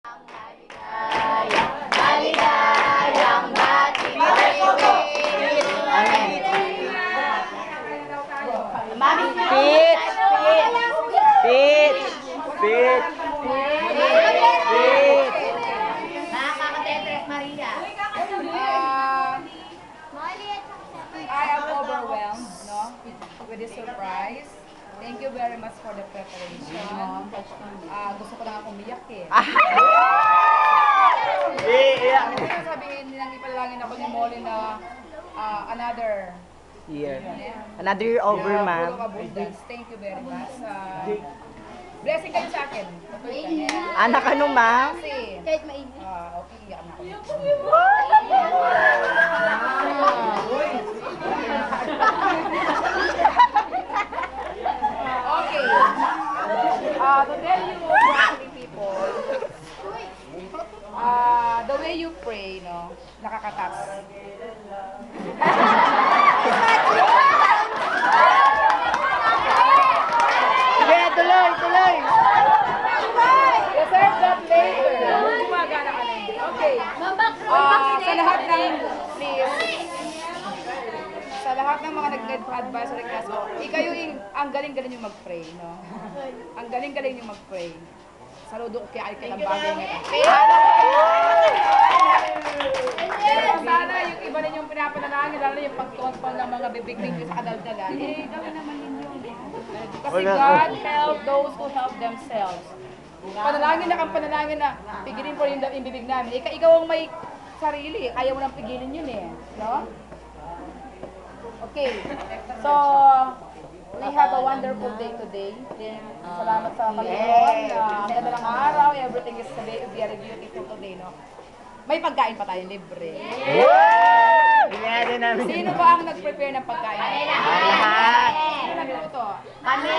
Maligayang, maligayang dating bibig. Mami, Peach! Peach! Peach! Peach! mga kakatetres Maria. I am overwhelmed, no, with this surprise. Thank you very much for the preparation. Gusto ko na akong umiyak eh. Iiyak! Gusto sabihin nilang ipalangin ako ni Molly na another Year. Another year over, full ma'am. of abundance. Thank you very much. Blessing kayo sa akin. Tutuloy ka. Anak ano, ma'am? Kasi, Kahit mainit. okay, iyak na ako. Okay. To tell you, actually, people, the way you pray, no, nakakatas. Sige, tuloy, tuloy! Reserve that later. Gumagana ka na yun. Okay. Sa lahat ng, please, sa lahat ng mga nag-advisory class ko, ikayo ang galing-galing yung mag-pray, no? Ang galing-galing yung mag-pray. Saludo ko kaya ng bagay ngayon. Sana yung iba ninyong pinapanalangin, lalo yung pagtuwan ng mga bibig ninyo sa kadaldalan, gawin naman ninyo. Kasi God help those who help themselves. Panalangin na kang panalangin na pigilin po yung bibig namin. Ikaw ang may sarili, ayaw mo nang pigilin yun eh. No? Okay. So, we have a wonderful day today. Salamat sa Panginoon. Ang ganda ng araw, everything is very beautiful today, no? May pagkain pa tayo libre. Binayado namin. Sino ba ang nag-prepare ng pagkain? Lahat. Sino nagluto? Kami,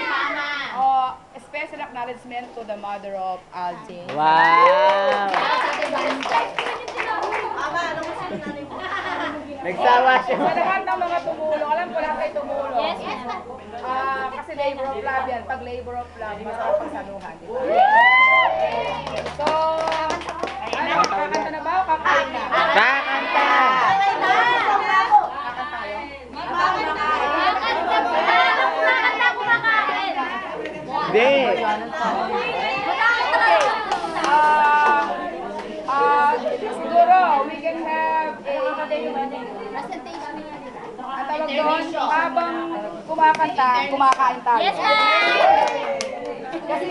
mama. Oh, special acknowledgement to the mother of Algie. Wow! Nagsawa siya. Sa lahat ng mga tumulong, alam ko lahat kayo tumulong. Yes, yes. Kasi labor of love yan. Pag labor of love, masarap pagsaluhan. Di ba? So, ano, kakanta na ba o kakain na? Kakanta! Kakanta kayo? Hindi. Siguro, we can have a Presentation. ang tawag doon, habang kumakanta, kumakain tayo. Yes, ma'am. Kasi